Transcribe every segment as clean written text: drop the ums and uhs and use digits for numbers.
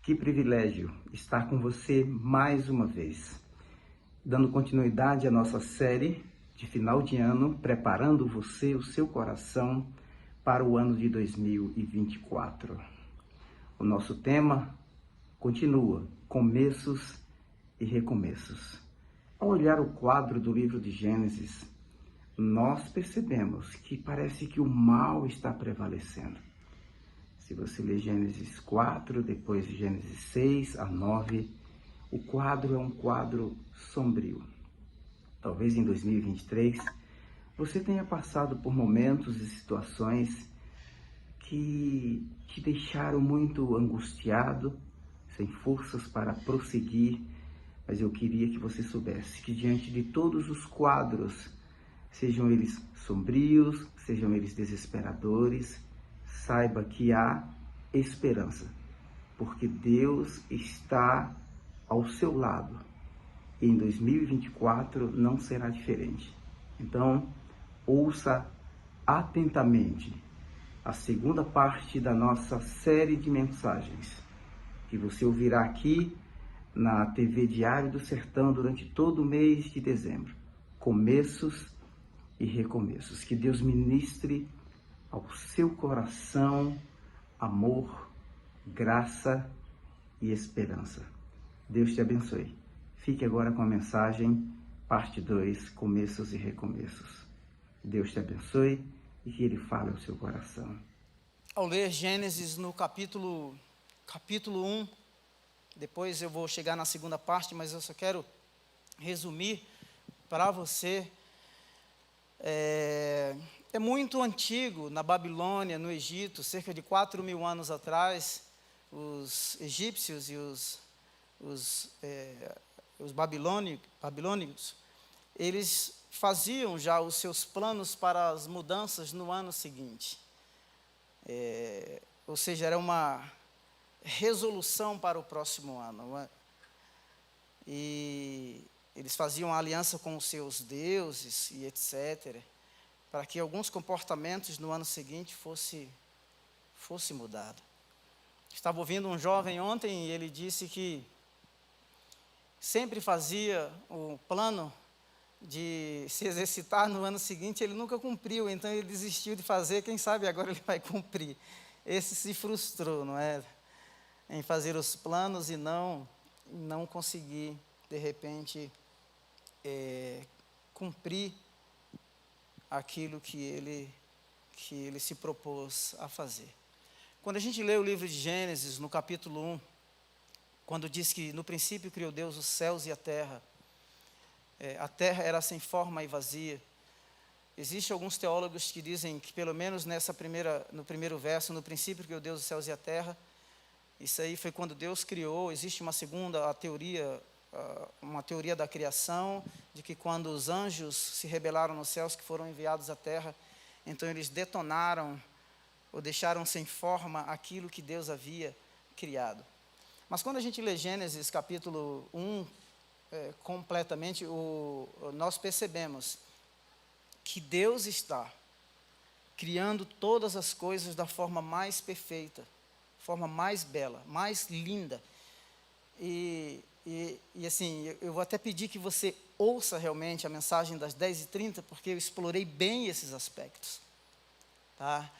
Que privilégio estar com você mais uma vez, dando continuidade à nossa série de final de ano, preparando você, o seu coração, para o ano de 2024. O nosso tema continua: começos e recomeços. Ao olhar o quadro do livro de Gênesis, nós percebemos que parece que o mal está prevalecendo. Se você ler Gênesis 4, depois Gênesis 6 a 9, o quadro é um quadro sombrio. Talvez em 2023 você tenha passado por momentos e situações que te deixaram muito angustiado, sem forças para prosseguir, mas eu queria que você soubesse que diante de todos os quadros, sejam eles sombrios, sejam eles desesperadores, saiba que há esperança, porque Deus está ao seu lado e em 2024 não será diferente. Então, ouça atentamente a segunda parte da nossa série de mensagens, que você ouvirá aqui na TV Diário do Sertão durante todo o mês de dezembro. Começos e recomeços. Que Deus ministre ao seu coração amor, graça e esperança. Deus te abençoe. Fique agora com a mensagem, parte 2, começos e recomeços. Deus te abençoe e que Ele fale ao seu coração. Ao ler Gênesis no capítulo 1, depois eu vou chegar na segunda parte, mas eu só quero resumir para você. É muito antigo, na Babilônia, no Egito, cerca de 4.000 anos atrás, os egípcios e os babilônicos, eles faziam já os seus planos para as mudanças no ano seguinte. Ou seja, era uma resolução para o próximo ano. E eles faziam aliança com os seus deuses e etc., para que alguns comportamentos no ano seguinte fosse mudado. Estava ouvindo um jovem ontem e ele disse que sempre fazia o plano de se exercitar no ano seguinte, ele nunca cumpriu, então ele desistiu de fazer, quem sabe agora ele vai cumprir. Esse se frustrou, não é? Em fazer os planos e não conseguir, de repente, cumprir aquilo que ele se propôs a fazer. Quando a gente lê o livro de Gênesis, no capítulo 1, quando diz que no princípio criou Deus os céus e a terra era sem forma e vazia. Existem alguns teólogos que dizem que pelo menos no primeiro verso, no princípio criou Deus os céus e a terra, isso aí foi quando Deus criou. Existe uma segunda teoria, uma teoria da criação, de que quando os anjos se rebelaram nos céus, que foram enviados à terra, então eles detonaram ou deixaram sem forma aquilo que Deus havia criado. Mas quando a gente lê Gênesis capítulo 1, completamente, nós percebemos que Deus está criando todas as coisas da forma mais perfeita, forma mais bela, mais linda. E assim, eu vou até pedir que você ouça realmente a mensagem das 10h30, porque eu explorei bem esses aspectos. Tá?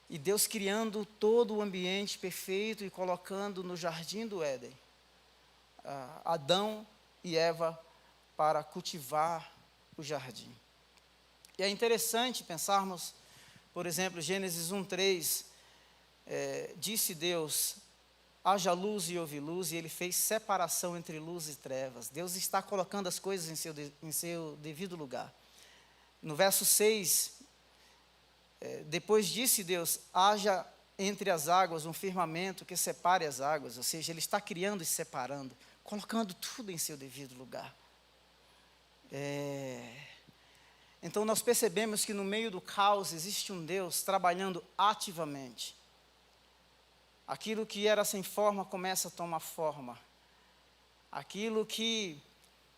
E Deus criando todo o ambiente perfeito e colocando no jardim do Éden Adão e Eva para cultivar o jardim. E é interessante pensarmos, por exemplo, Gênesis 1:3, disse Deus: haja luz e houve luz, e Ele fez separação entre luz e trevas. Deus está colocando as coisas em seu devido lugar. No verso 6, depois disse Deus: haja entre as águas um firmamento que separe as águas. Ou seja, Ele está criando e separando, colocando tudo em seu devido lugar. Então nós percebemos que no meio do caos existe um Deus trabalhando ativamente. Aquilo que era sem forma começa a tomar forma. Aquilo que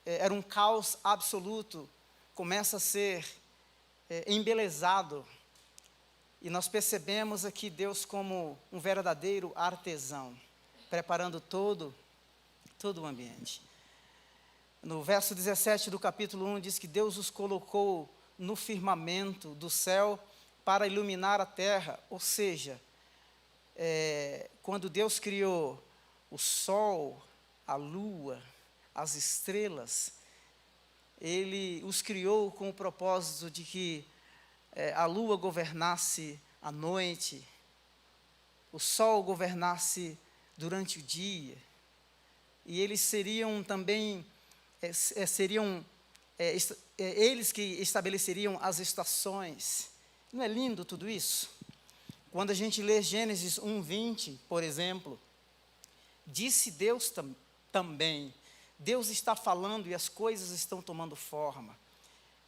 era um caos absoluto começa a ser embelezado. E nós percebemos aqui Deus como um verdadeiro artesão. preparando todo o ambiente. No verso 17 do capítulo 1 diz que Deus os colocou no firmamento do céu para iluminar a terra, ou seja, quando Deus criou o sol, a lua, as estrelas, Ele os criou com o propósito de que a lua governasse a noite, o sol governasse durante o dia, e eles seriam também, eles que estabeleceriam as estações. Não é lindo tudo isso? Quando a gente lê Gênesis 1:20, por exemplo, disse Deus também, Deus está falando e as coisas estão tomando forma.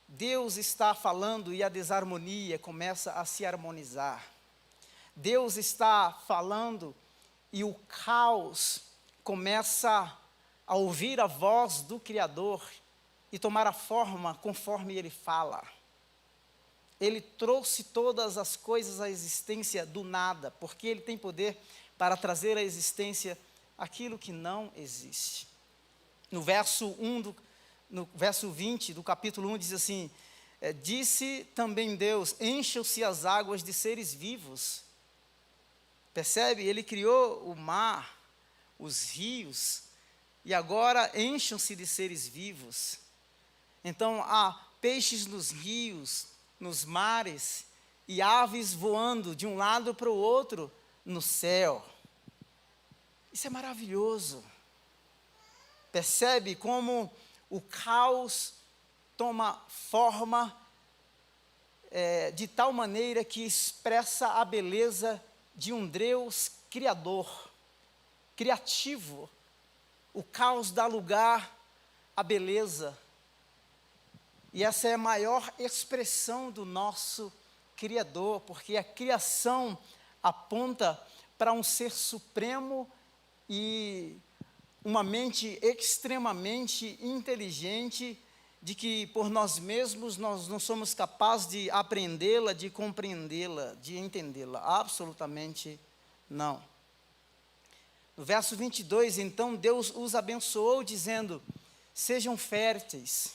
Deus está falando e a desarmonia começa a se harmonizar. Deus está falando e o caos começa a ouvir a voz do Criador e tomar a forma conforme Ele fala. Ele trouxe todas as coisas à existência do nada, porque Ele tem poder para trazer à existência aquilo que não existe. No verso 20 do capítulo 1 diz assim, disse também Deus, encham-se as águas de seres vivos. Percebe? Ele criou o mar, os rios, e agora encham-se de seres vivos. Então há peixes nos rios, nos mares, e aves voando de um lado para o outro no céu. Isso é maravilhoso. Percebe como o caos toma forma de tal maneira que expressa a beleza de um Deus criador, criativo. O caos dá lugar à beleza. E essa é a maior expressão do nosso Criador, porque a criação aponta para um ser supremo e uma mente extremamente inteligente, de que por nós mesmos nós não somos capazes de apreendê-la, de compreendê-la, de entendê-la. Absolutamente não. No verso 22, então Deus os abençoou dizendo, sejam férteis.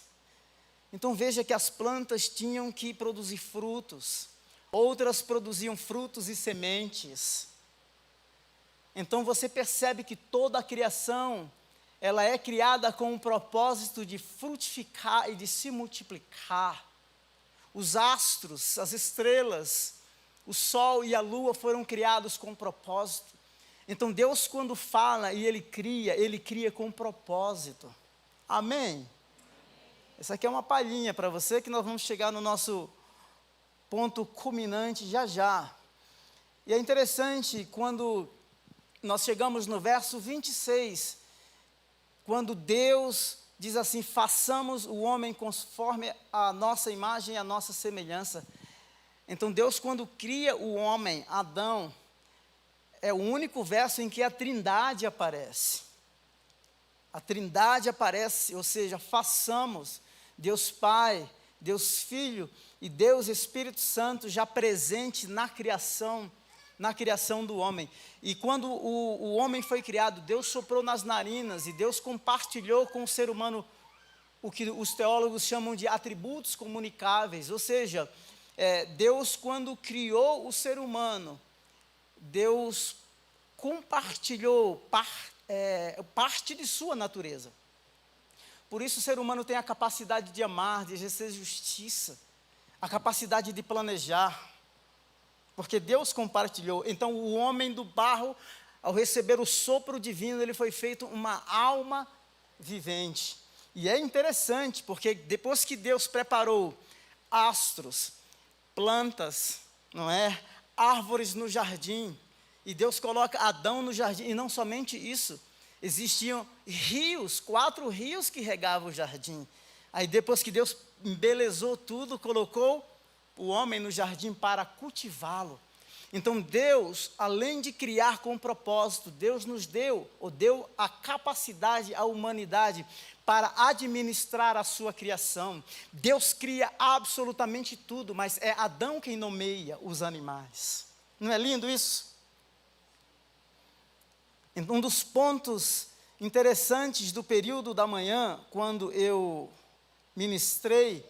Então veja que as plantas tinham que produzir frutos, outras produziam frutos e sementes. Então você percebe que toda a criação, ela é criada com o propósito de frutificar e de se multiplicar. Os astros, as estrelas, o sol e a lua foram criados com propósito. Então Deus, quando fala e Ele cria com propósito. Amém? Essa aqui é uma palhinha para você, que nós vamos chegar no nosso ponto culminante já já. E é interessante quando nós chegamos no verso 26, quando Deus diz assim, façamos o homem conforme a nossa imagem e a nossa semelhança. Então Deus, quando cria o homem, Adão, é o único verso em que a Trindade aparece. A Trindade aparece, ou seja, façamos, Deus Pai, Deus Filho e Deus Espírito Santo já presente na criação do homem. E quando o homem foi criado, Deus soprou nas narinas e Deus compartilhou com o ser humano o que os teólogos chamam de atributos comunicáveis, ou seja, Deus, quando criou o ser humano, Deus compartilhou parte de sua natureza. Por isso o ser humano tem a capacidade de amar, de exercer justiça, a capacidade de planejar, porque Deus compartilhou. Então o homem do barro, ao receber o sopro divino, ele foi feito uma alma vivente. E é interessante, porque depois que Deus preparou astros, plantas, não é? Árvores no jardim, e Deus coloca Adão no jardim, e não somente isso, existiam rios, 4 rios que regavam o jardim. Aí depois que Deus embelezou tudo, colocou o homem no jardim para cultivá-lo. Então Deus, além de criar com propósito, Deus nos deu, ou deu a capacidade à humanidade para administrar a sua criação. Deus cria absolutamente tudo, mas é Adão quem nomeia os animais. Não é lindo isso? Um dos pontos interessantes do período da manhã, quando eu ministrei,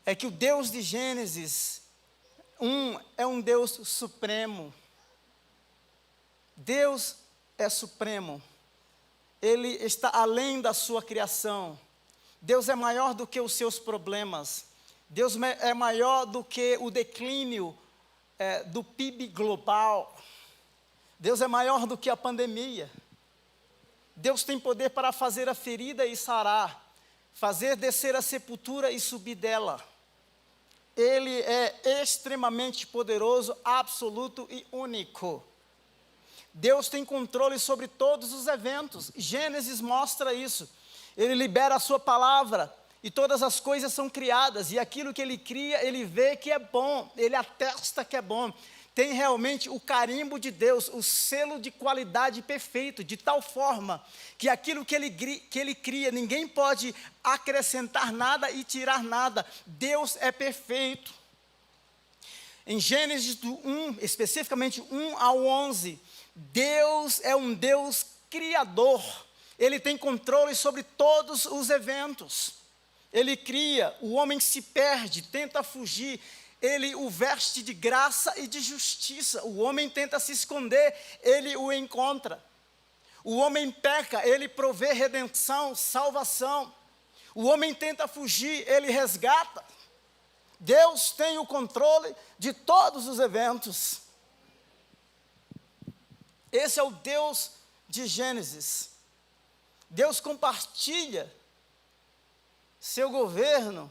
é que o Deus de Gênesis é um Deus supremo. Deus é supremo. Ele está além da sua criação. Deus é maior do que os seus problemas. Deus é maior do que o declínio do PIB global. Deus é maior do que a pandemia. Deus tem poder para fazer a ferida e sarar, fazer descer a sepultura e subir dela. Ele é extremamente poderoso, absoluto e único. Deus tem controle sobre todos os eventos. Gênesis mostra isso. Ele libera a sua palavra e todas as coisas são criadas. E aquilo que ele cria, ele vê que é bom, ele atesta que é bom. Tem realmente o carimbo de Deus, o selo de qualidade perfeito, de tal forma que aquilo que ele cria, ninguém pode acrescentar nada e tirar nada. Deus é perfeito. Em Gênesis do 1, especificamente 1 ao 11, Deus é um Deus criador. Ele tem controle sobre todos os eventos. Ele cria, o homem se perde, tenta fugir, ele o veste de graça e de justiça. O homem tenta se esconder, ele o encontra. O homem peca, ele provê redenção, salvação. O homem tenta fugir, ele resgata. Deus tem o controle de todos os eventos. Esse é o Deus de Gênesis. Deus compartilha seu governo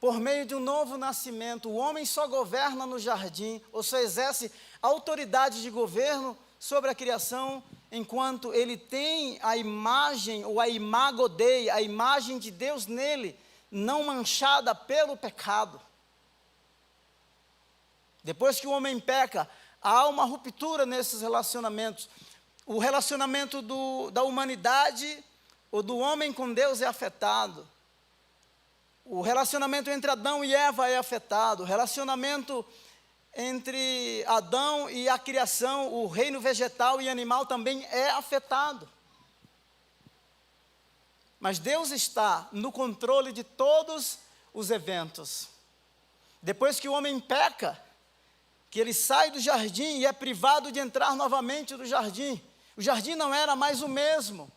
por meio de um novo nascimento. O homem só governa no jardim, ou só exerce autoridade de governo sobre a criação, enquanto ele tem a imagem, ou a imago Dei, a imagem de Deus nele, não manchada pelo pecado. Depois que o homem peca, há uma ruptura nesses relacionamentos. O relacionamento da humanidade, ou do homem com Deus é afetado. O relacionamento entre Adão e Eva é afetado. O relacionamento entre Adão e a criação, o reino vegetal e animal também é afetado. Mas Deus está no controle de todos os eventos. Depois que o homem peca, que ele sai do jardim e é privado de entrar novamente no jardim, o jardim não era mais o mesmo.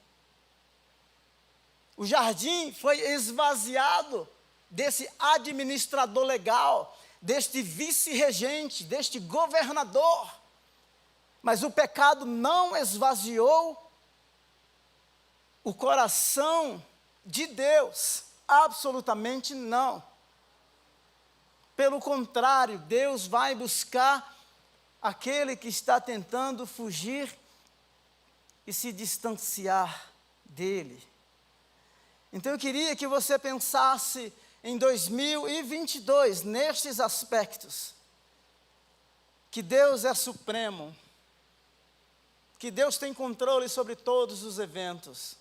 O jardim foi esvaziado desse administrador legal, deste vice-regente, deste governador. Mas o pecado não esvaziou o coração de Deus, absolutamente não. Pelo contrário, Deus vai buscar aquele que está tentando fugir e se distanciar dele. Então eu queria que você pensasse em 2022, nestes aspectos, que Deus é supremo, que Deus tem controle sobre todos os eventos,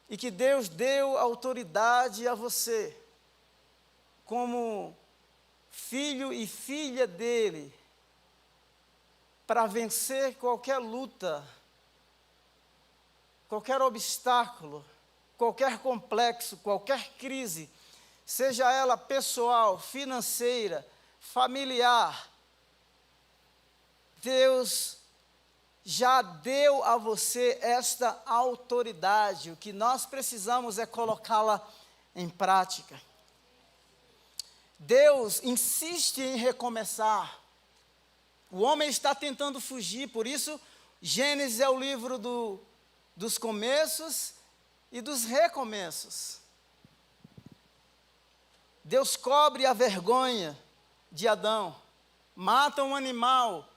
e que Deus deu autoridade a você, como filho e filha dele, para vencer qualquer luta, qualquer obstáculo, qualquer complexo, qualquer crise, seja ela pessoal, financeira, familiar. Deus já deu a você esta autoridade. O que nós precisamos é colocá-la em prática. Deus insiste em recomeçar. O homem está tentando fugir, por isso Gênesis é o livro dos começos e dos recomeços. Deus cobre a vergonha de Adão, mata um animal,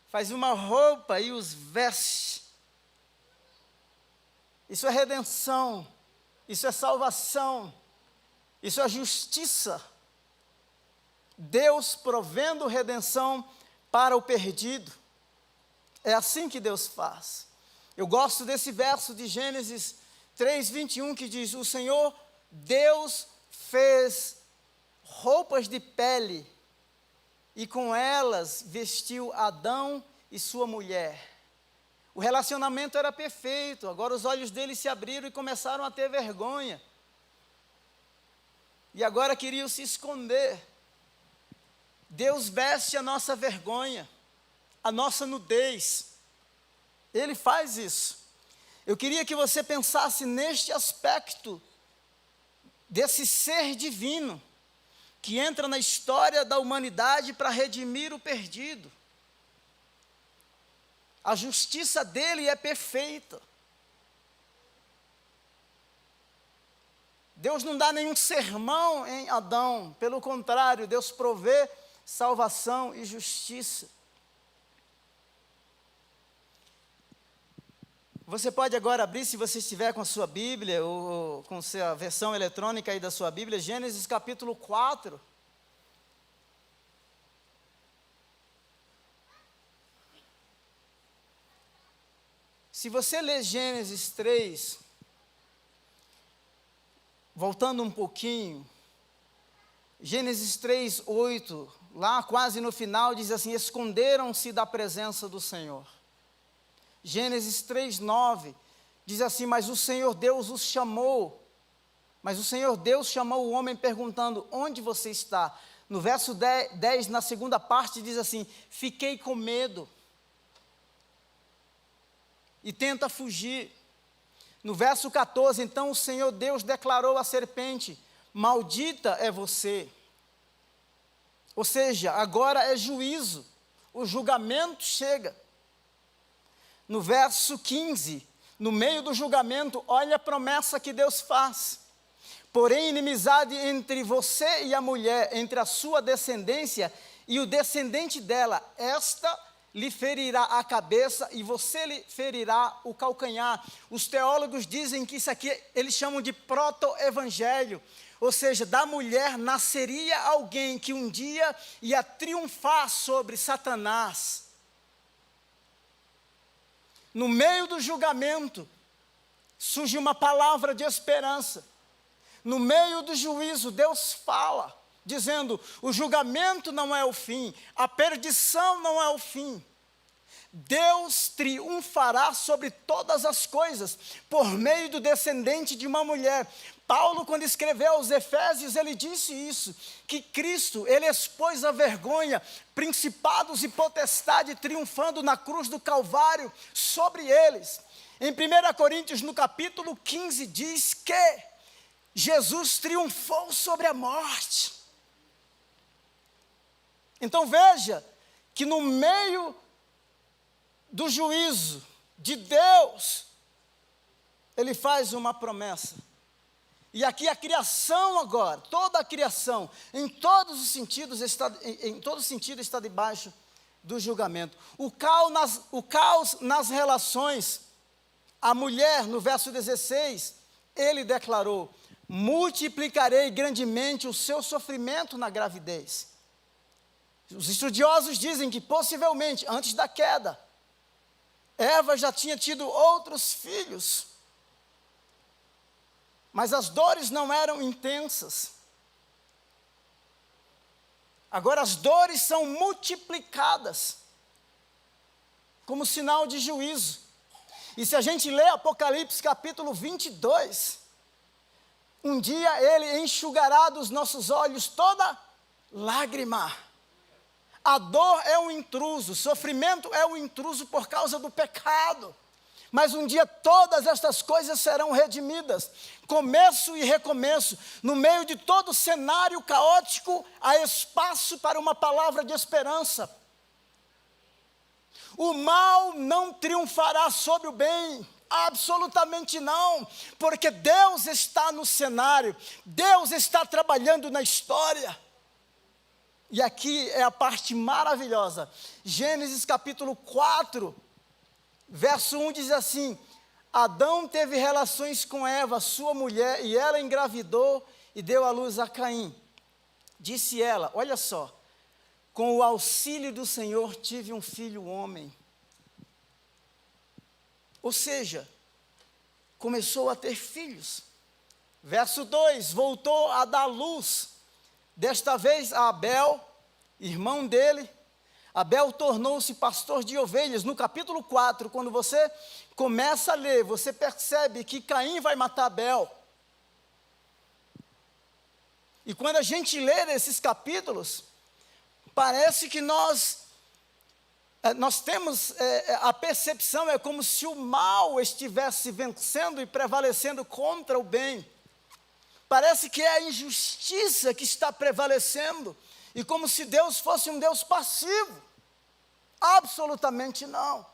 faz uma roupa e os veste. Isso é redenção, isso é salvação, isso é justiça. Deus provendo redenção para o perdido. É assim que Deus faz. Eu gosto desse verso de Gênesis 3:21 que diz: o Senhor Deus fez roupas de pele e com elas vestiu Adão e sua mulher. O relacionamento era perfeito, agora os olhos deles se abriram e começaram a ter vergonha. E agora queriam se esconder. Deus veste a nossa vergonha, a nossa nudez. Ele faz isso. Eu queria que você pensasse neste aspecto desse ser divino que entra na história da humanidade para redimir o perdido. A justiça dele é perfeita. Deus não dá nenhum sermão em Adão, pelo contrário, Deus provê salvação e justiça. Você pode agora abrir, se você estiver com a sua Bíblia, ou com a versão eletrônica aí da sua Bíblia, Gênesis capítulo 4. Se você ler Gênesis 3, voltando um pouquinho, Gênesis 3, 8, lá quase no final diz assim, esconderam-se da presença do Senhor. Gênesis 3, 9, diz assim, mas o Senhor Deus os chamou, mas o Senhor Deus chamou o homem perguntando, onde você está? No verso 10, na segunda parte, diz assim, fiquei com medo, e tenta fugir. No verso 14, então o Senhor Deus declarou à serpente, maldita é você. Ou seja, agora é juízo, o julgamento chega. No verso 15, no meio do julgamento, olha a promessa que Deus faz. Porém, inimizade entre você e a mulher, entre a sua descendência e o descendente dela, esta lhe ferirá a cabeça e você lhe ferirá o calcanhar. Os teólogos dizem que isso aqui eles chamam de proto-evangelho. Ou seja, da mulher nasceria alguém que um dia ia triunfar sobre Satanás. No meio do julgamento, surge uma palavra de esperança. No meio do juízo, Deus fala, dizendo, o julgamento não é o fim, a perdição não é o fim. Deus triunfará sobre todas as coisas, por meio do descendente de uma mulher. Paulo, quando escreveu aos Efésios, ele disse isso, que Cristo, ele expôs a vergonha, principados e potestade triunfando na cruz do Calvário sobre eles. Em 1 Coríntios, no capítulo 15, diz que Jesus triunfou sobre a morte. Então veja, que no meio do juízo de Deus, ele faz uma promessa. E aqui a criação agora, toda a criação, em todos os sentidos está debaixo do julgamento. O caos nas relações, a mulher, no verso 16, ele declarou, multiplicarei grandemente o seu sofrimento na gravidez. Os estudiosos dizem que possivelmente, antes da queda, Eva já tinha tido outros filhos, mas as dores não eram intensas. Agora as dores são multiplicadas, como sinal de juízo. E se a gente lê Apocalipse capítulo 22, um dia ele enxugará dos nossos olhos toda lágrima. A dor é um intruso, o sofrimento é um intruso por causa do pecado. Mas um dia todas estas coisas serão redimidas. Começo e recomeço. No meio de todo cenário caótico, há espaço para uma palavra de esperança. O mal não triunfará sobre o bem. Absolutamente não. Porque Deus está no cenário. Deus está trabalhando na história. E aqui é a parte maravilhosa. Gênesis capítulo 4, verso 1 diz assim, Adão teve relações com Eva, sua mulher, e ela engravidou e deu à luz a Caim. Disse ela, olha só, com o auxílio do Senhor tive um filho homem. Ou seja, começou a ter filhos. Verso 2, voltou a dar luz, desta vez a Abel, irmão dele. Abel tornou-se pastor de ovelhas. No capítulo 4, quando você começa a ler, você percebe que Caim vai matar Abel. E quando a gente lê esses capítulos, parece que nós temos a percepção, é como se o mal estivesse vencendo e prevalecendo contra o bem. Parece que é a injustiça que está prevalecendo, e como se Deus fosse um Deus passivo. Absolutamente não.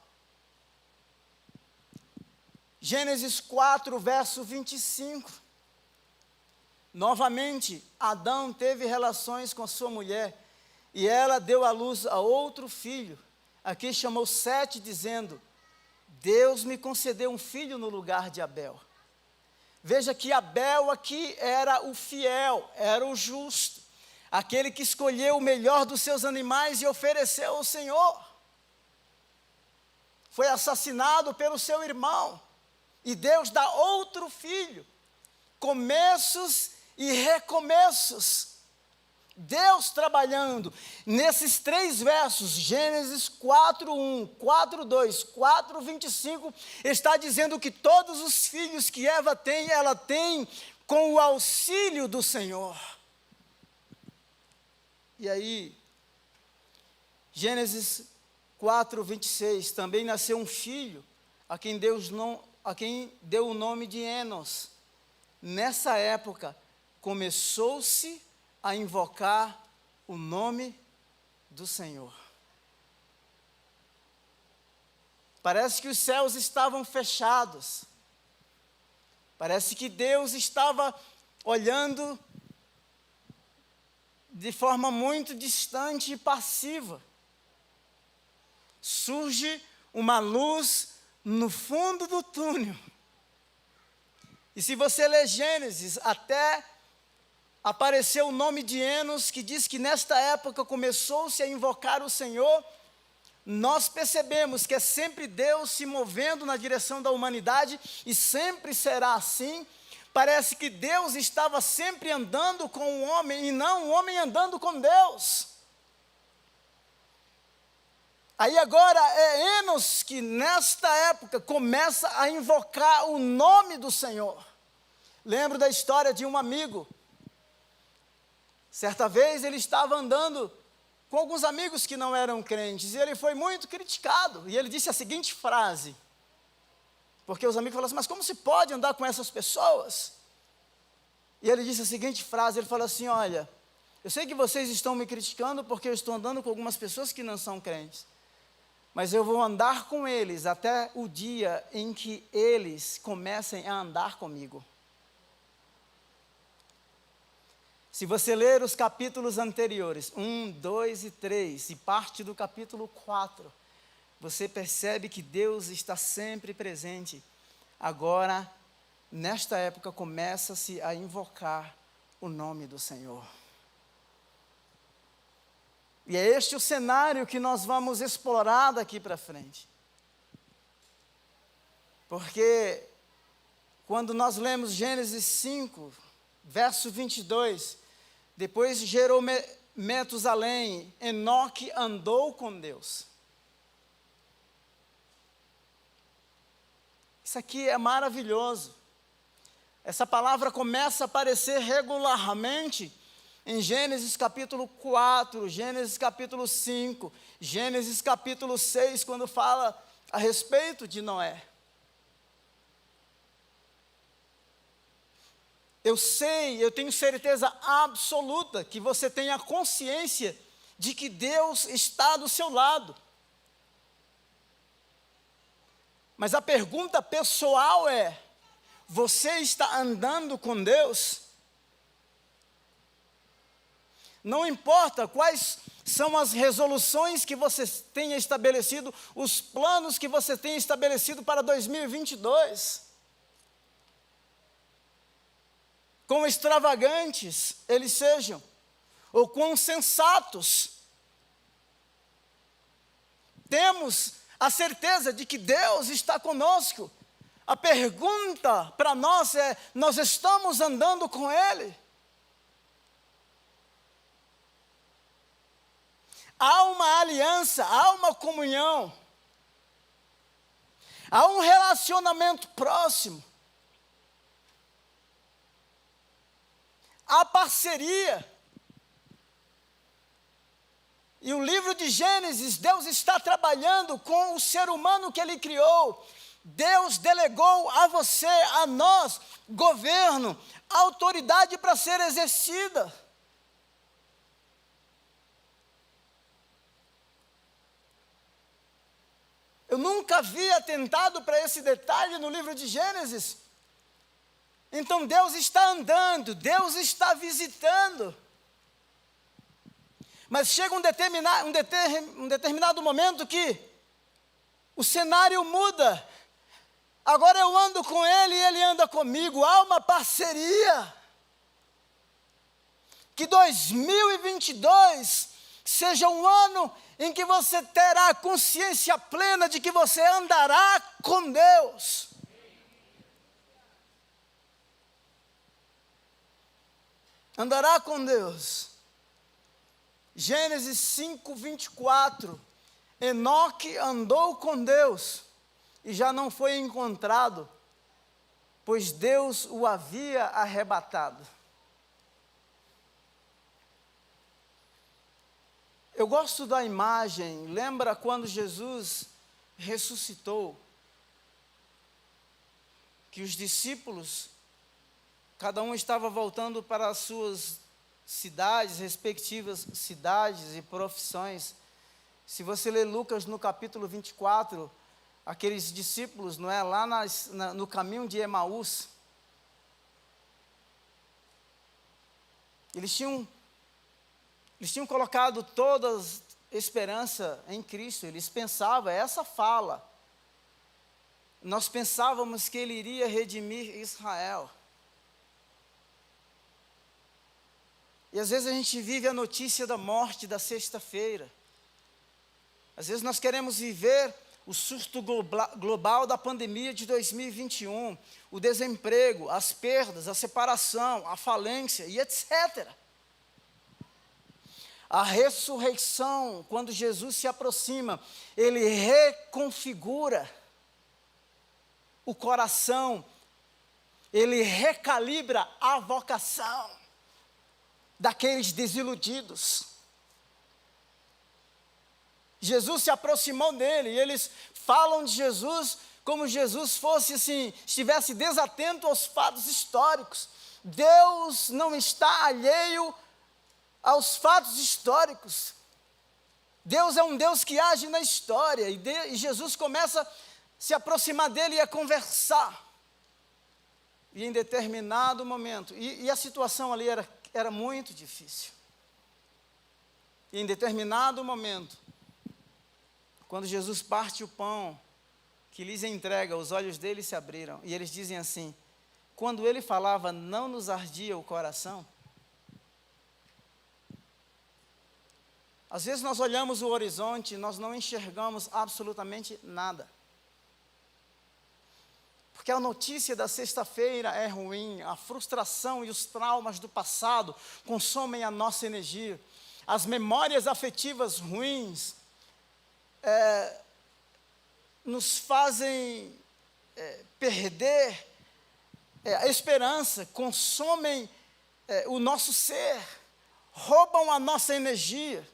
Gênesis 4, verso 25. Novamente, Adão teve relações com sua mulher, e ela deu à luz a outro filho, a quem chamou Sete, dizendo: Deus me concedeu um filho no lugar de Abel. Veja que Abel aqui era o fiel, era o justo, aquele que escolheu o melhor dos seus animais e ofereceu ao Senhor. Foi assassinado pelo seu irmão, e Deus dá outro filho. Começos e recomeços. Deus trabalhando nesses 3 versos, Gênesis 4:1, 4:2, 4:25, está dizendo que todos os filhos que Eva tem, ela tem com o auxílio do Senhor. E aí, Gênesis 4:26, também nasceu um filho, a quem deu o nome de Enos. Nessa época, começou-se a invocar o nome do Senhor. Parece que os céus estavam fechados. Parece que Deus estava olhando de forma muito distante e passiva. Surge uma luz no fundo do túnel. E se você ler Gênesis, até apareceu o nome de Enos, que diz que nesta época começou-se a invocar o Senhor. Nós percebemos que é sempre Deus se movendo na direção da humanidade, e sempre será assim. Parece que Deus estava sempre andando com o homem, e não o homem andando com Deus. Aí agora é Enos que nesta época começa a invocar o nome do Senhor. Lembro da história de um amigo. Certa vez ele estava andando com alguns amigos que não eram crentes, e ele foi muito criticado, e ele disse a seguinte frase, porque os amigos falaram assim: mas como se pode andar com essas pessoas? E ele disse a seguinte frase, ele falou assim: olha, eu sei que vocês estão me criticando porque eu estou andando com algumas pessoas que não são crentes, mas eu vou andar com eles até o dia em que eles comecem a andar comigo. Se você ler os capítulos anteriores, 1, 2 e 3, e parte do capítulo 4, você percebe que Deus está sempre presente. Agora, nesta época, começa-se a invocar o nome do Senhor. E é este o cenário que nós vamos explorar daqui para frente. Porque, quando nós lemos Gênesis 5, verso 22, depois gerou Metusalém, Enoque andou com Deus. Isso aqui é maravilhoso. Essa palavra começa a aparecer regularmente em Gênesis capítulo 4, Gênesis capítulo 5, Gênesis capítulo 6, quando fala a respeito de Noé. Eu sei, eu tenho certeza absoluta que você tem a consciência de que Deus está do seu lado. Mas a pergunta pessoal é: você está andando com Deus? Não importa quais são as resoluções que você tenha estabelecido, os planos que você tenha estabelecido para 2022. Quão extravagantes eles sejam, ou quão sensatos. Temos a certeza de que Deus está conosco. A pergunta para nós é: nós estamos andando com Ele? há uma aliança, há uma comunhão, há um relacionamento próximo, há parceria. E o livro de Gênesis, Deus está trabalhando com o ser humano que Ele criou. Deus delegou a você, a nós, governo, autoridade para ser exercida. Eu nunca havia atentado para esse detalhe no livro de Gênesis. Então Deus está andando, Deus está visitando. Mas chega um determinado momento que o cenário muda. Agora eu ando com Ele e Ele anda comigo. Há uma parceria. Que 2022 seja um ano em que você terá consciência plena de que você andará com Deus. Andará com Deus. Gênesis 5:24, Enoque andou com Deus e já não foi encontrado, pois Deus o havia arrebatado. Eu gosto da imagem, lembra quando Jesus ressuscitou, que os discípulos, cada um estava voltando para as suas cidades, respectivas cidades e profissões. Se você ler Lucas no capítulo 24, aqueles discípulos, não é, lá no caminho de Emaús, eles tinham colocado toda a esperança em Cristo. Eles pensavam, essa fala, nós pensávamos que Ele iria redimir Israel. E às vezes a gente vive a notícia da morte da sexta-feira. Às vezes nós queremos viver o surto global da pandemia de 2021, o desemprego, as perdas, a separação, a falência e etc. A ressurreição, quando Jesus se aproxima, Ele reconfigura o coração, Ele recalibra a vocação daqueles desiludidos. Jesus se aproximou dele, e eles falam de Jesus como Jesus fosse assim, estivesse desatento aos fatos históricos. Deus não está alheio aos fatos históricos. Deus é um Deus que age na história, e Jesus começa a se aproximar dele e a conversar. E em determinado momento, e a situação ali era muito difícil. E em determinado momento, quando Jesus parte o pão que lhes entrega, os olhos deles se abriram, e eles dizem assim: quando Ele falava, não nos ardia o coração? Às vezes nós olhamos o horizonte e nós não enxergamos absolutamente nada. Porque a notícia da sexta-feira é ruim, a frustração e os traumas do passado consomem a nossa energia. As memórias afetivas ruins nos fazem perder a esperança, consomem o nosso ser, roubam a nossa energia.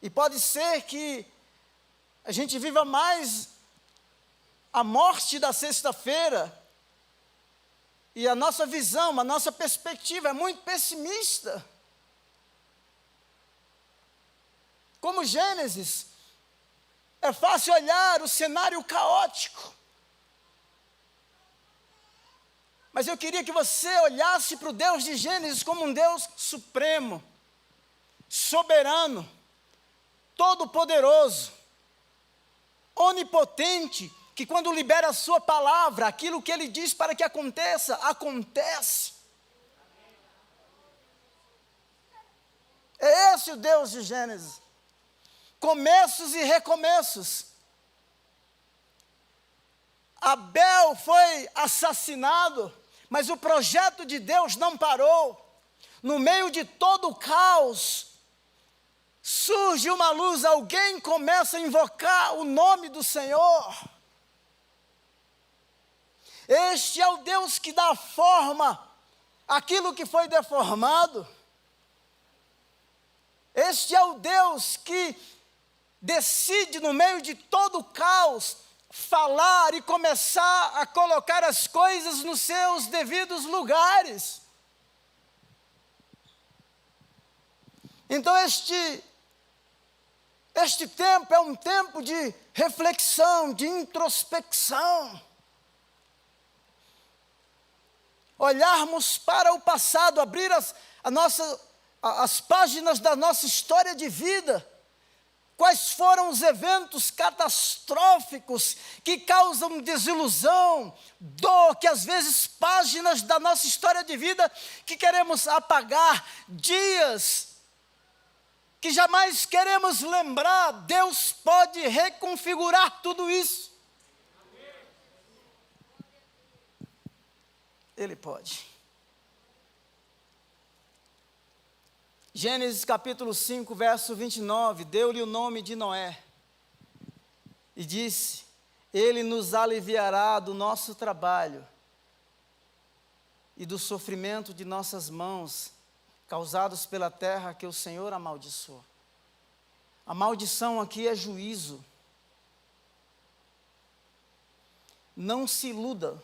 E pode ser que a gente viva mais a morte da sexta-feira, e a nossa visão, a nossa perspectiva é muito pessimista. Como Gênesis, é fácil olhar o cenário caótico. Mas eu queria que você olhasse para o Deus de Gênesis como um Deus supremo, soberano, todo-poderoso, onipotente, que quando libera a sua palavra, aquilo que Ele diz para que aconteça, acontece. É esse o Deus de Gênesis. Começos e recomeços. Abel foi assassinado, mas o projeto de Deus não parou. No meio de todo o caos, surge uma luz, alguém começa a invocar o nome do Senhor. Este é o Deus que dá forma àquilo que foi deformado. Este é o Deus que decide, no meio de todo o caos, falar e começar a colocar as coisas nos seus devidos lugares. Então este tempo é um tempo de reflexão, de introspecção. Olharmos para o passado, abrir as páginas da nossa história de vida. Quais foram os eventos catastróficos que causam desilusão, dor, que às vezes páginas da nossa história de vida que queremos apagar, dias que jamais queremos lembrar. Deus pode reconfigurar tudo isso. Ele pode. Gênesis capítulo 5, verso 29, deu-lhe o nome de Noé, e disse: ele nos aliviará do nosso trabalho e do sofrimento de nossas mãos, causados pela terra que o Senhor amaldiçoou. A maldição aqui é juízo. Não se iluda.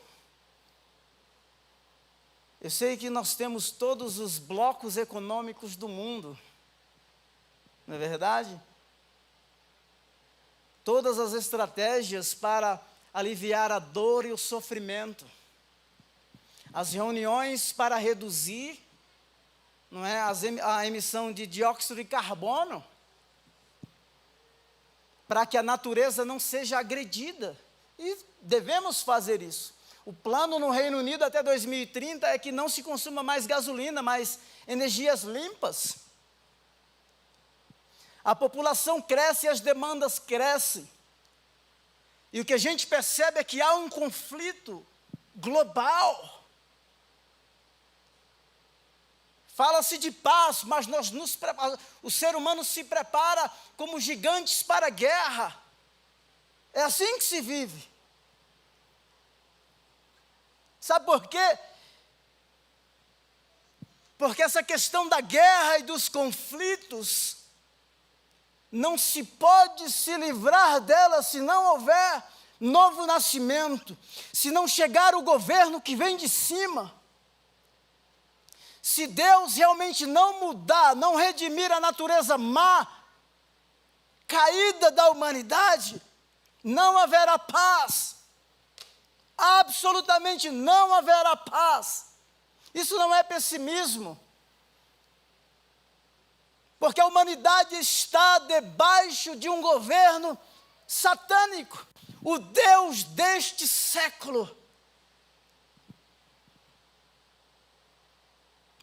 Eu sei que nós temos todos os blocos econômicos do mundo, não é verdade? Todas as estratégias para aliviar a dor e o sofrimento. As reuniões para reduzir, não é, a emissão de dióxido de carbono, para que a natureza não seja agredida. E devemos fazer isso. O plano no Reino Unido até 2030 é que não se consuma mais gasolina, mas energias limpas. A população cresce e as demandas crescem. E o que a gente percebe é que há um conflito global. Fala-se de paz, mas o ser humano se prepara como gigantes para a guerra. É assim que se vive. Sabe por quê? Porque essa questão da guerra e dos conflitos não se pode se livrar dela se não houver novo nascimento, se não chegar o governo que vem de cima. Se Deus realmente não mudar, não redimir a natureza má, caída da humanidade, não haverá paz. Absolutamente não haverá paz. Isso não é pessimismo. Porque a humanidade está debaixo de um governo satânico, o Deus deste século.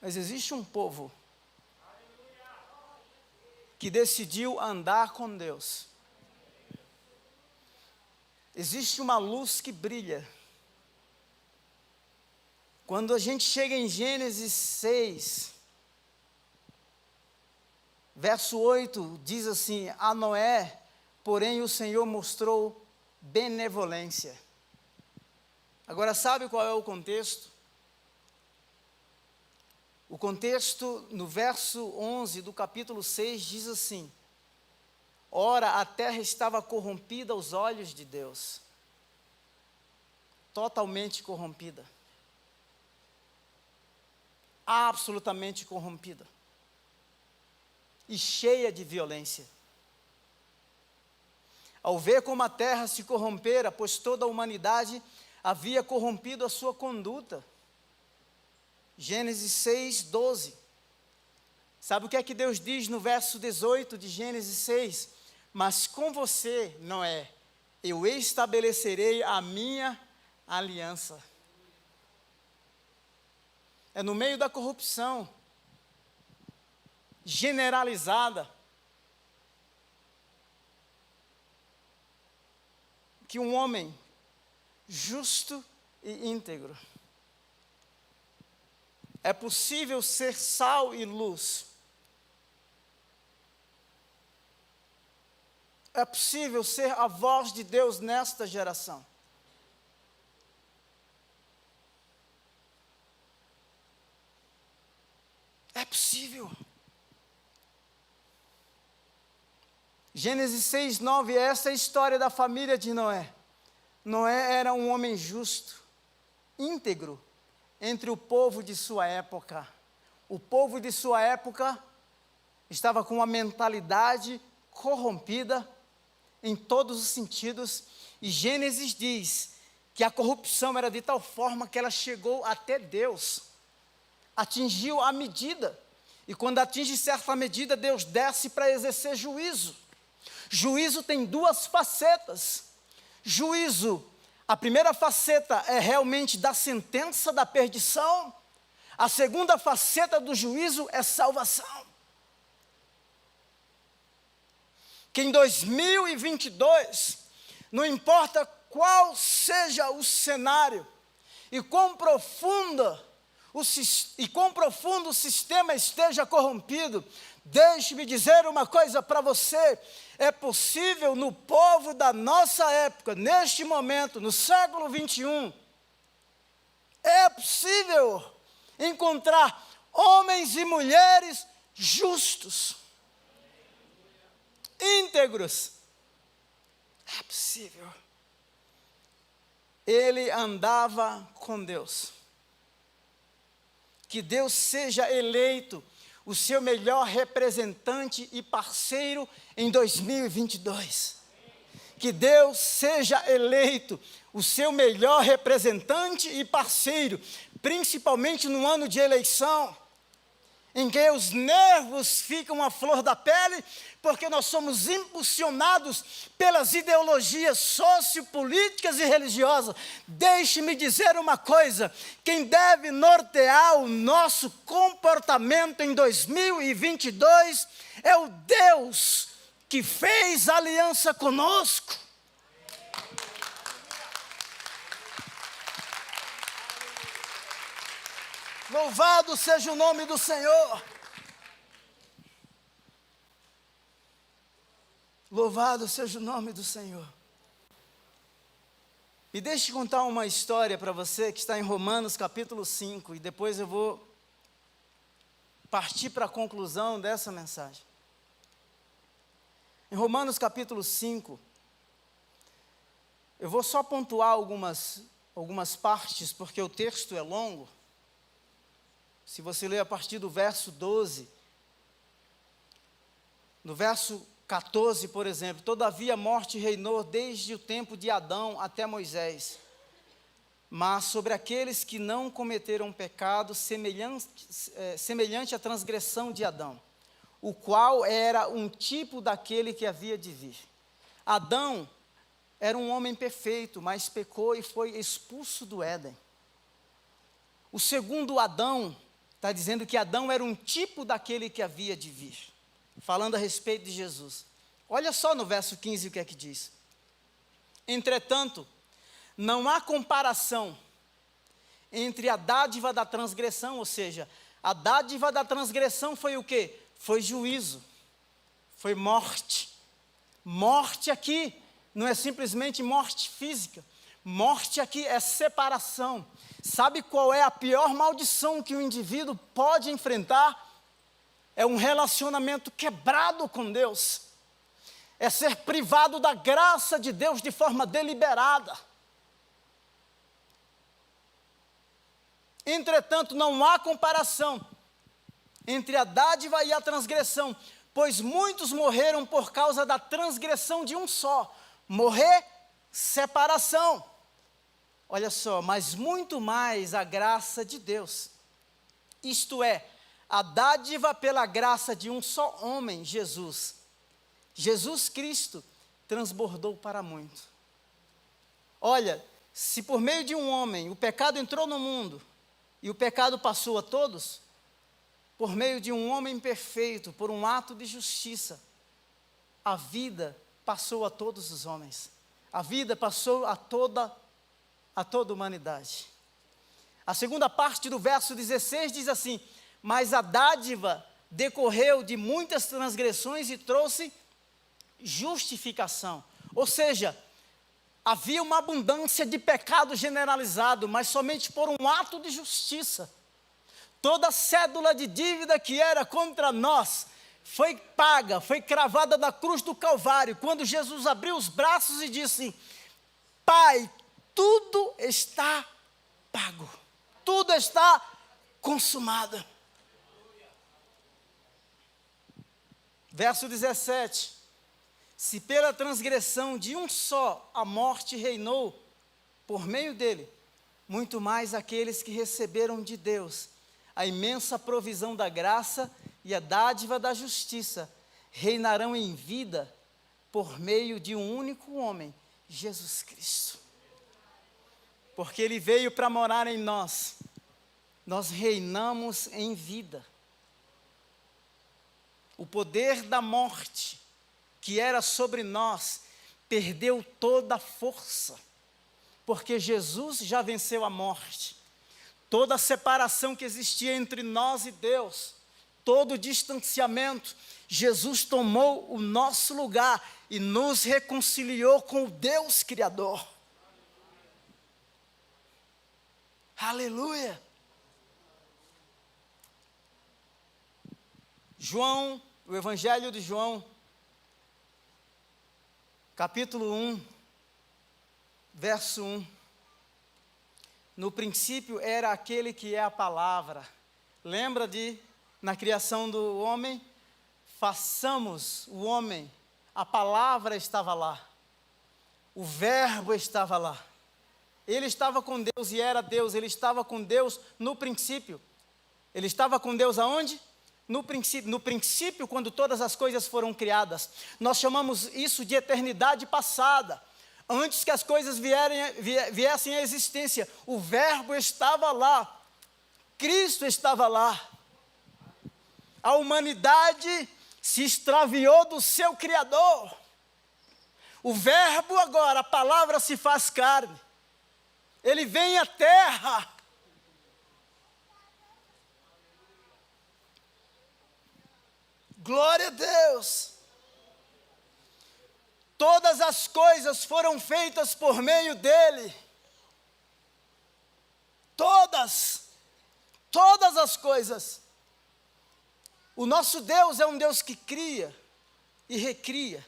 Mas existe um povo que decidiu andar com Deus. Existe uma luz que brilha. Quando a gente chega em Gênesis 6, verso 8, diz assim: a Noé, porém, o Senhor mostrou benevolência. Agora, sabe qual é o contexto? O contexto, no verso 11 do capítulo 6, diz assim: ora, a terra estava corrompida aos olhos de Deus. Totalmente corrompida. Absolutamente corrompida. E cheia de violência. Ao ver como a terra se corrompera, pois toda a humanidade havia corrompido a sua conduta. Gênesis 6, 12. Sabe o que é que Deus diz no verso 18 de Gênesis 6? Mas com você, Noé, eu estabelecerei a minha aliança. É no meio da corrupção generalizada que um homem justo e íntegro é possível ser sal e luz é possível ser a voz de Deus nesta geração. É possível. Gênesis 6:9, essa é a história da família de Noé. Noé era um homem justo, íntegro, entre o povo de sua época. O povo de sua época estava com uma mentalidade corrompida em todos os sentidos, e Gênesis diz que a corrupção era de tal forma que ela chegou até Deus, atingiu a medida, e quando atinge certa medida, Deus desce para exercer juízo. Juízo tem duas facetas. Juízo, a primeira faceta é realmente da sentença da perdição, a segunda faceta do juízo é salvação. Que em 2022, não importa qual seja o cenário, e quão profundo o sistema esteja corrompido, deixe-me dizer uma coisa para você: é possível no povo da nossa época, neste momento, no século 21, é possível encontrar homens e mulheres justos, íntegros. É possível. Ele andava com Deus. Que Deus seja eleito o seu melhor representante e parceiro em 2022. Que Deus seja eleito o seu melhor representante e parceiro, principalmente no ano de eleição, em que os nervos ficam à flor da pele, porque nós somos impulsionados pelas ideologias sociopolíticas e religiosas. Deixe-me dizer uma coisa: quem deve nortear o nosso comportamento em 2022 é o Deus que fez aliança conosco. Louvado seja o nome do Senhor. Louvado seja o nome do Senhor. E deixe eu contar uma história para você que está em Romanos capítulo 5, e depois eu vou partir para a conclusão dessa mensagem. Em Romanos capítulo 5, eu vou só pontuar algumas partes, porque o texto é longo. Se você ler a partir do verso 12, no verso 14, por exemplo: todavia a morte reinou desde o tempo de Adão até Moisés, mas sobre aqueles que não cometeram pecado semelhante à transgressão de Adão, o qual era um tipo daquele que havia de vir. Adão era um homem perfeito, mas pecou e foi expulso do Éden. O segundo Adão está dizendo que Adão era um tipo daquele que havia de vir, falando a respeito de Jesus. Olha só no verso 15 o que é que diz: entretanto, não há comparação entre a dádiva da transgressão, ou seja, a dádiva da transgressão foi o quê? Foi juízo, foi morte. Morte aqui não é simplesmente morte física, morte aqui é separação. Sabe qual é a pior maldição que o indivíduo pode enfrentar? É um relacionamento quebrado com Deus. É ser privado da graça de Deus de forma deliberada. Entretanto, não há comparação entre a dádiva e a transgressão, pois muitos morreram por causa da transgressão de um só. Morrer, separação. Olha só, mas muito mais a graça de Deus. Isto é, a dádiva pela graça de um só homem, Jesus. Jesus Cristo transbordou para muito. Olha, se por meio de um homem o pecado entrou no mundo e o pecado passou a todos, por meio de um homem perfeito, por um ato de justiça, a vida passou a todos os homens. A vida passou a toda a humanidade. A segunda parte do verso 16 diz assim: mas a dádiva decorreu de muitas transgressões e trouxe justificação. Ou seja, havia uma abundância de pecado generalizado, mas somente por um ato de justiça. Toda cédula de dívida que era contra nós foi paga, foi cravada na cruz do Calvário, quando Jesus abriu os braços e disse: Pai, tudo está pago, tudo está consumado. Verso 17: se pela transgressão de um só a morte reinou por meio dele, muito mais aqueles que receberam de Deus a imensa provisão da graça e a dádiva da justiça reinarão em vida por meio de um único homem, Jesus Cristo. Porque ele veio para morar em nós, nós reinamos em vida. O poder da morte que era sobre nós perdeu toda a força, porque Jesus já venceu a morte. Toda a separação que existia entre nós e Deus, todo o distanciamento, Jesus tomou o nosso lugar e nos reconciliou com o Deus Criador. Aleluia! João, o Evangelho de João, capítulo 1, verso 1. No princípio era aquele que é a palavra. Lembra na criação do homem? Façamos o homem. A palavra estava lá. O verbo estava lá. Ele estava com Deus e era Deus. Ele estava com Deus no princípio. Ele estava com Deus aonde? No princípio. No princípio, quando todas as coisas foram criadas. Nós chamamos isso de eternidade passada. Antes que as coisas viessem à existência, o verbo estava lá, Cristo estava lá. A humanidade se extraviou do seu Criador. O verbo agora, a palavra se faz carne. Ele vem à terra. Glória a Deus. Todas as coisas foram feitas por meio dele. Todas as coisas. O nosso Deus é um Deus que cria e recria.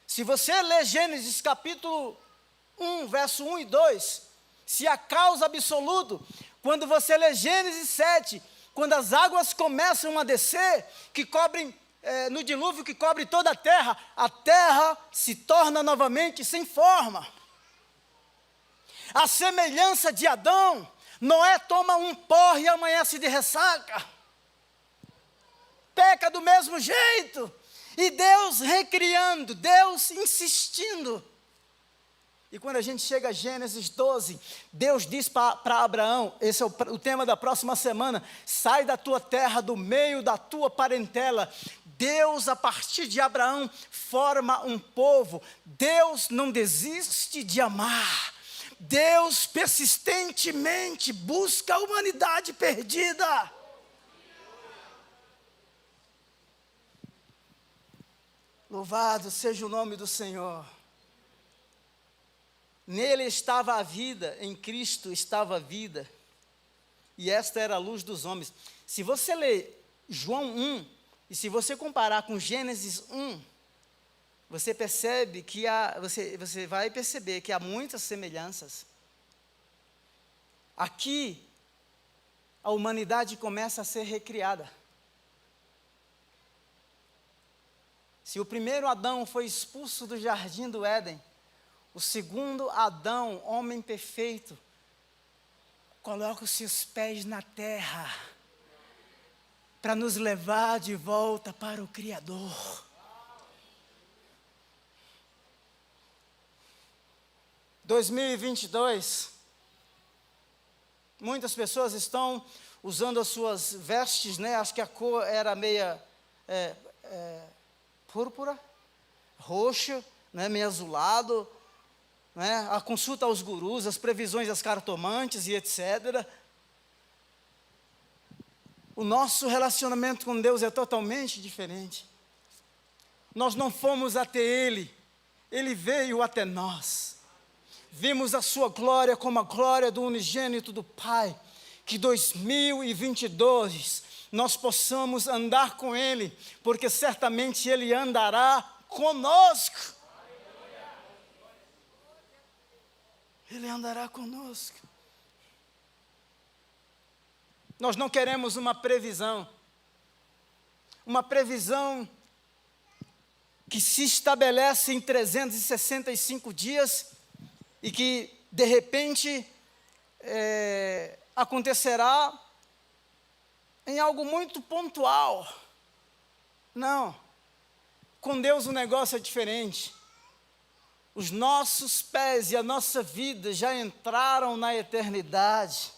Se você ler Gênesis capítulo 1, verso 1 e 2, se a causa absoluta, quando você lê Gênesis 7, quando as águas começam a descer, que cobrem, no dilúvio que cobre toda a terra se torna novamente sem forma. A semelhança de Adão, Noé toma um porre e amanhece de ressaca. Peca do mesmo jeito. E Deus recriando, Deus insistindo. E quando a gente chega a Gênesis 12, Deus diz para Abraão, esse é o tema da próxima semana: sai da tua terra, do meio da tua parentela. Deus, a partir de Abraão, forma um povo. Deus não desiste de amar. Deus persistentemente busca a humanidade perdida. Louvado seja o nome do Senhor. Nele estava a vida, em Cristo estava a vida, e esta era a luz dos homens. Se você ler João 1, e se você comparar com Gênesis 1, você percebe que você vai perceber que há muitas semelhanças. Aqui, a humanidade começa a ser recriada. Se o primeiro Adão foi expulso do jardim do Éden, o segundo Adão, homem perfeito, coloca os seus pés na terra para nos levar de volta para o Criador. 2022, muitas pessoas estão usando as suas vestes, né? Acho que a cor era meia púrpura, roxo, né? Meio azulado. Né? A consulta aos gurus, as previsões das cartomantes e etc. O nosso relacionamento com Deus é totalmente diferente. Nós não fomos até Ele, Ele veio até nós. Vimos a sua glória como a glória do unigênito do Pai. Que 2022 nós possamos andar com Ele, porque certamente Ele andará conosco. Ele andará conosco. Nós não queremos uma previsão que se estabelece em 365 dias e que, de repente, acontecerá em algo muito pontual. Não. Com Deus o negócio é diferente. Os nossos pés e a nossa vida já entraram na eternidade.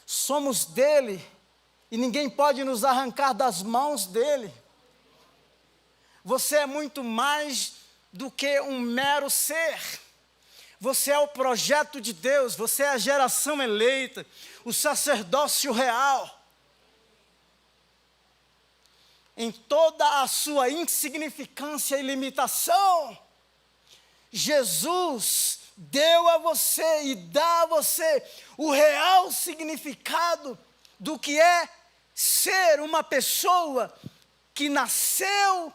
Somos dele e ninguém pode nos arrancar das mãos dele. Você é muito mais do que um mero ser. Você é o projeto de Deus, você é a geração eleita, o sacerdócio real. Em toda a sua insignificância e limitação, Jesus deu a você e dá a você o real significado do que é ser uma pessoa que nasceu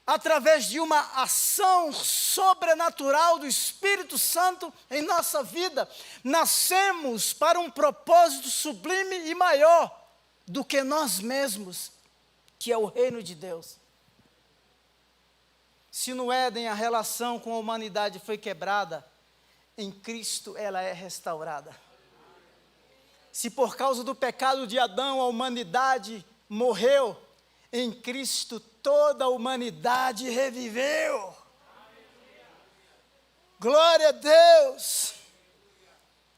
através de uma ação sobrenatural do Espírito Santo em nossa vida. Nascemos para um propósito sublime e maior do que nós mesmos, que é o reino de Deus. Se no Éden a relação com a humanidade foi quebrada, em Cristo ela é restaurada. Se por causa do pecado de Adão a humanidade morreu, em Cristo toda a humanidade reviveu. Glória a Deus!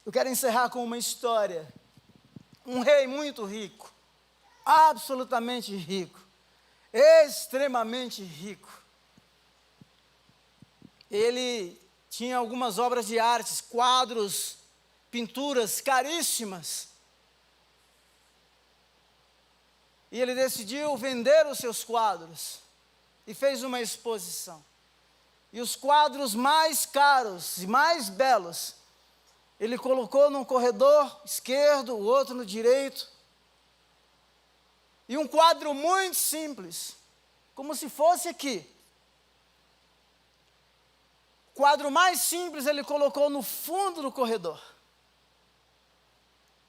Eu quero encerrar com uma história. Um rei muito rico, absolutamente rico, extremamente rico. Ele tinha algumas obras de arte, quadros, pinturas caríssimas. E ele decidiu vender os seus quadros e fez uma exposição. E os quadros mais caros e mais belos, ele colocou num corredor esquerdo, o outro no direito. E um quadro muito simples, como se fosse aqui. O quadro mais simples ele colocou no fundo do corredor.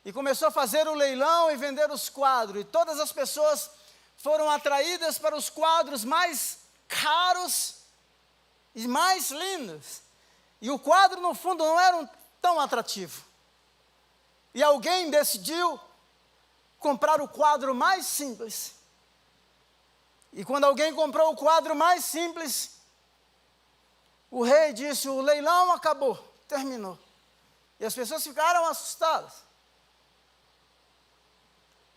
E começou a fazer o leilão e vender os quadros. E todas as pessoas foram atraídas para os quadros mais caros e mais lindos. E o quadro, no fundo, não era tão atrativo. E alguém decidiu comprar o quadro mais simples. E quando alguém comprou o quadro mais simples, o rei disse: o leilão acabou, terminou. E as pessoas ficaram assustadas.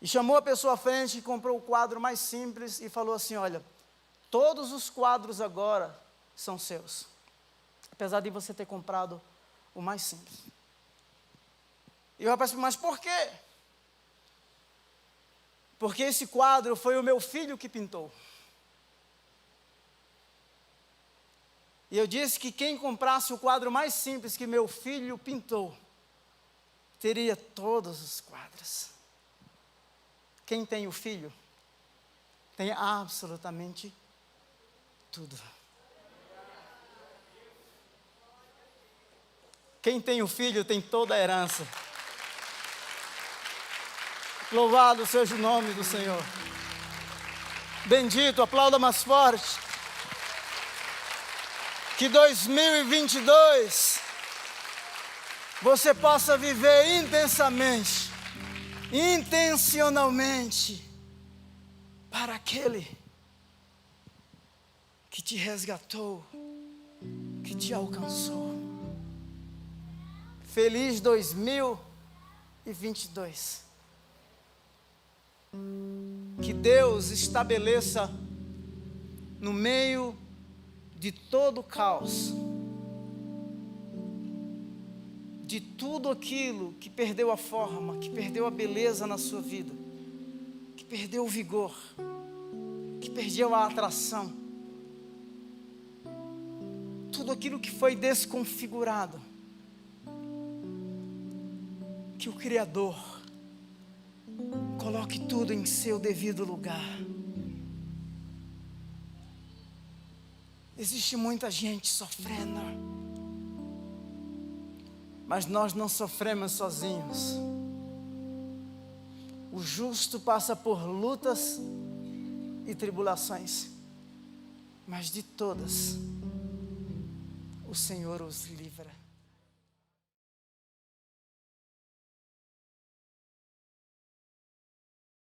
E chamou a pessoa à frente e comprou o quadro mais simples e falou assim: olha, todos os quadros agora são seus, apesar de você ter comprado o mais simples. E o rapaz disse: mas por quê? Porque esse quadro foi o meu filho que pintou. E eu disse que quem comprasse o quadro mais simples que meu filho pintou, teria todos os quadros. Quem tem o filho, tem absolutamente tudo. Quem tem o filho, tem toda a herança. Louvado seja o nome do Senhor. Bendito, aplauda mais forte. Que 2022 você possa viver intensamente, intencionalmente, para aquele que te resgatou, que te alcançou. Feliz 2022. Que Deus estabeleça no meio de todo o caos, de tudo aquilo que perdeu a forma, que perdeu a beleza na sua vida, que perdeu o vigor, que perdeu a atração, tudo aquilo que foi desconfigurado, que o Criador coloque tudo em seu devido lugar. Existe muita gente sofrendo, mas nós não sofremos sozinhos. O justo passa por lutas e tribulações, mas de todas o Senhor os livra.